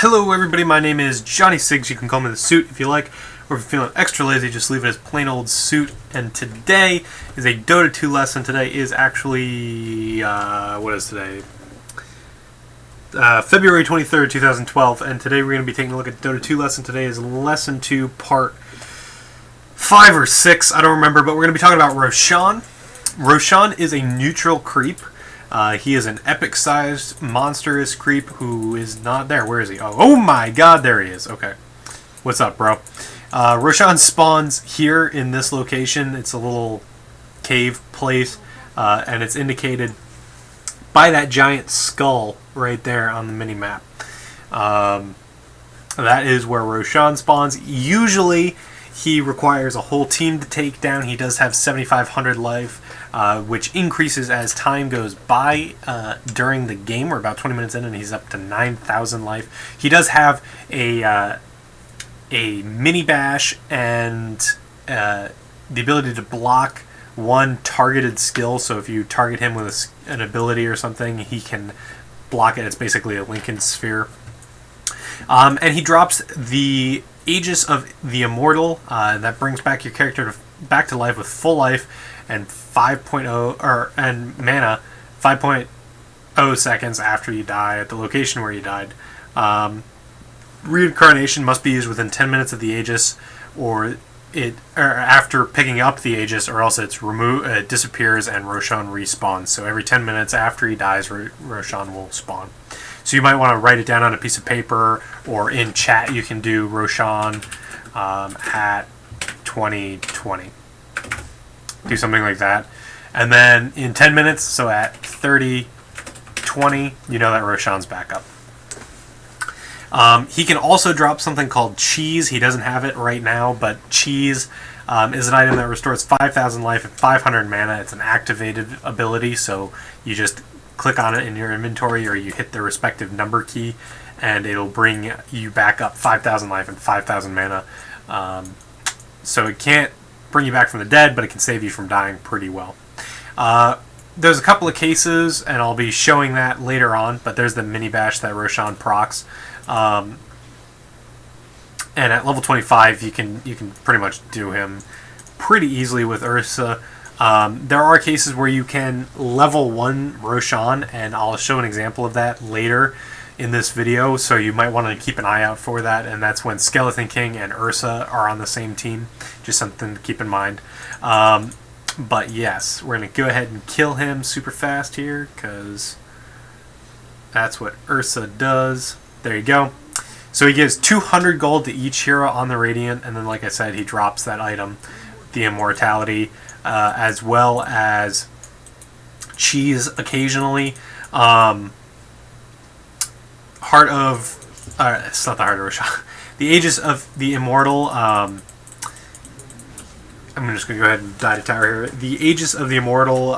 Hello everybody, my name is Johnnysigs. You can call me the Suit if you like, or if you're feeling extra lazy, just leave it as plain old Suit. And today is a Dota 2 lesson. Today is actually, what is today? February 23rd, 2012, and today we're going to be taking a look at Dota 2 lesson. Today is lesson 2, part 5 or 6, I don't remember, but we're going to be talking about Roshan. Roshan is a neutral creep. He is an epic-sized, monstrous creep who is not there. Where is he? Oh my god, there he is. Okay. What's up, bro? Roshan spawns here in this location. It's a little cave place, and it's indicated by that giant skull right there on the mini-map. That is where Roshan spawns. Usually, he requires a whole team to take down. He does have 7,500 life, which increases as time goes by during the game. We're about 20 minutes in, and he's up to 9,000 life. He does have a mini bash and the ability to block one targeted skill. So if you target him with an ability or something, he can block it. It's basically a Lincoln sphere. And he drops the Aegis of the Immortal. That brings back your character back to life with full life and 5.0 and mana 5.0 seconds after you die at the location where you died. Reincarnation must be used within 10 minutes of the Aegis, or after picking up the Aegis, or else it disappears and Roshan respawns. So every 10 minutes after he dies, Roshan will spawn. So you might want to write it down on a piece of paper, or in chat you can do Roshan at 2020. Do something like that. And then in 10 minutes, so at 30:20, you know that Roshan's back up. He can also drop something called Cheese. He doesn't have it right now, but Cheese is an item that restores 5,000 life and 500 mana. It's an activated ability, so you just click on it in your inventory, or you hit the respective number key, and it'll bring you back up 5,000 life and 5,000 mana. So it can't bring you back from the dead, but it can save you from dying pretty well. There's a couple of cases, and I'll be showing that later on, but there's the mini bash that Roshan procs. And at level 25, you can pretty much do him pretty easily with Ursa. There are cases where you can level 1 Roshan, and I'll show an example of that later in this video, so you might want to keep an eye out for that, and that's when Skeleton King and Ursa are on the same team. Just something to keep in mind. But yes, we're going to go ahead and kill him super fast here, because that's what Ursa does. There you go. So he gives 200 gold to each hero on the Radiant, and then, like I said, he drops that item, the Immortality, as well as Cheese occasionally. Heart of... it's not the Heart of Roshan. The Aegis of the Immortal... I'm just going to go ahead and die to tower here. The Aegis of the Immortal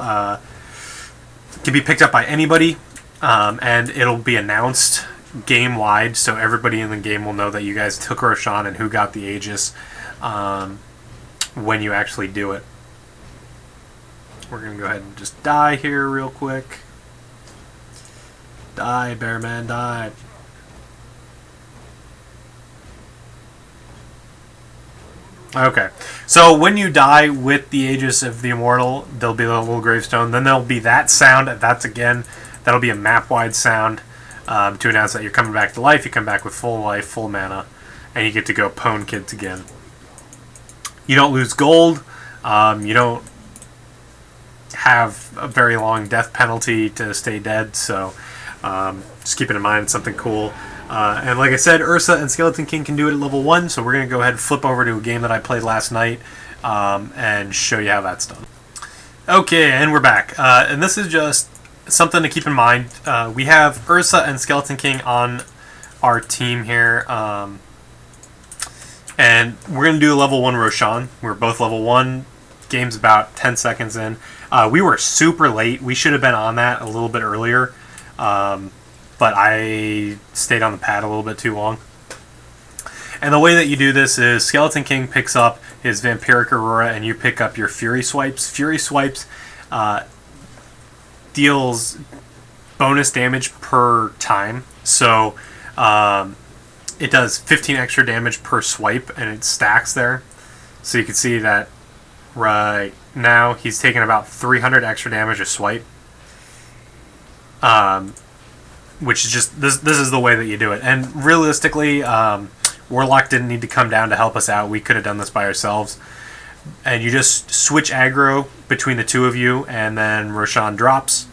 can be picked up by anybody, and it'll be announced game-wide, so everybody in the game will know that you guys took Roshan and who got the Aegis when you actually do it. We're going to go ahead and just die here real quick. Die, Bearman, die. Okay, so when you die with the Aegis of the Immortal, there'll be a little gravestone. Then there'll be that sound. That'll be a map-wide sound to announce that you're coming back to life. You come back with full life, full mana, and you get to go pwn kids again. You don't lose gold. You don't have a very long death penalty to stay dead, so just keep it in mind. It's something cool. And like I said, Ursa and Skeleton King can do it at level 1, so we're going to go ahead and flip over to a game that I played last night and show you how that's done. Okay, and we're back. And this is just something to keep in mind. We have Ursa and Skeleton King on our team here. And we're going to do a level 1 Roshan. We're both level 1. Game's about 10 seconds in. We were super late. We should have been on that a little bit earlier. But I stayed on the pad a little bit too long. And the way that you do this is Skeleton King picks up his Vampiric Aurora, and you pick up your Fury Swipes. Fury Swipes deals bonus damage per time. So it does 15 extra damage per swipe, and it stacks there. So you can see that right now he's taking about 300 extra damage a swipe. Which is just, this is the way that you do it. And realistically, Warlock didn't need to come down to help us out. We could have done this by ourselves. And you just switch aggro between the two of you, and then Roshan drops.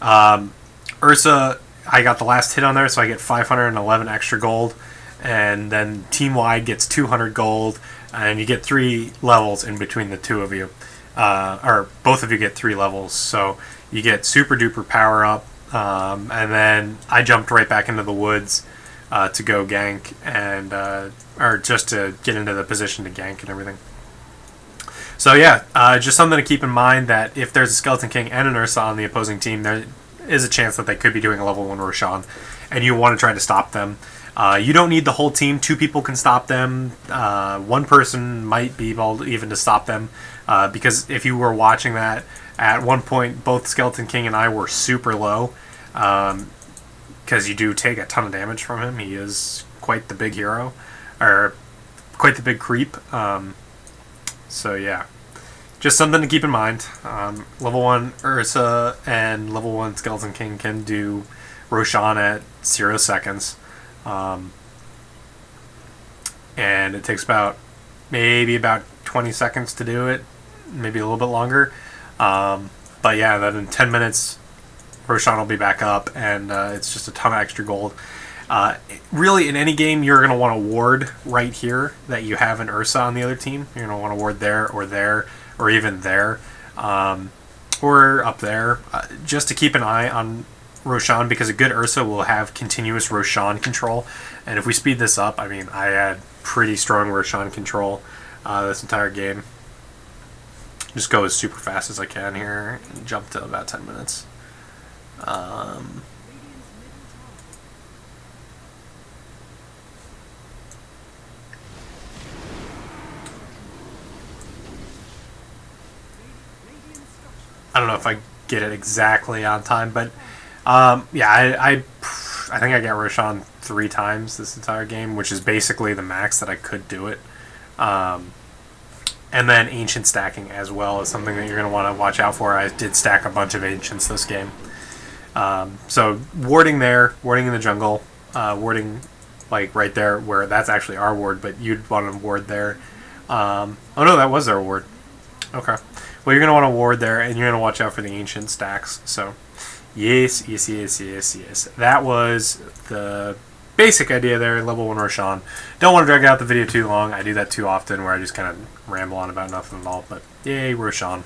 Ursa, I got the last hit on there, so I get 511 extra gold. And then team-wide gets 200 gold, and you get 3 levels in between the two of you. Or both of you get 3 levels, so you get super duper power up. And then I jumped right back into the woods to go gank, and or just to get into the position to gank and everything. So yeah, just something to keep in mind, that if there's a Skeleton King and an Ursa on the opposing team, there is a chance that they could be doing a level 1 Roshan, and you want to try to stop them. You don't need the whole team. 2 people can stop them. 1 person might be able even to stop them, because if you were watching that, at one point both Skeleton King and I were super low, because you do take a ton of damage from him. He is quite the big hero, or quite the big creep. So yeah, just something to keep in mind. Level 1 Ursa and level 1 Skeleton King can do Roshan at 0 seconds. And it takes maybe about 20 seconds to do it, maybe a little bit longer. But yeah, then in 10 minutes, Roshan will be back up, and it's just a ton of extra gold. Really, in any game, you're going to want to ward right here that you have an Ursa on the other team. You're going to want to ward there, or even there, or up there, just to keep an eye on Roshan, because a good Ursa will have continuous Roshan control. And if we speed this up, I mean, I had pretty strong Roshan control this entire game. Just go as super fast as I can here and jump to about 10 minutes. I don't know if I get it exactly on time, but yeah, I think I got Roshan 3 times this entire game, which is basically the max that I could do it. And then ancient stacking as well is something that you're going to want to watch out for. I did stack a bunch of ancients this game. So warding there, warding in the jungle, warding like right there where that's actually our ward, but you'd want to ward there. Oh no, that was their ward. Okay. Well, you're going to want to ward there, and you're going to watch out for the ancient stacks. So yes. That was the basic idea there, level 1 Roshan. Don't want to drag out the video too long. I do that too often, where I just kind of ramble on about nothing at all, but yay, Roshan.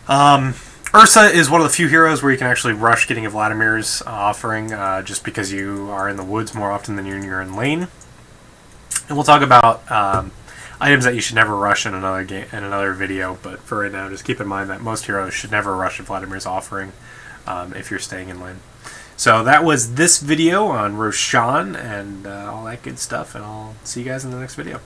Ursa is one of the few heroes where you can actually rush getting a Vladimir's offering, just because you are in the woods more often than you're in lane. And we'll talk about items that you should never rush in another video, but for right now, just keep in mind that most heroes should never rush a Vladimir's offering if you're staying in lane. So that was this video on Roshan and all that good stuff, and I'll see you guys in the next video.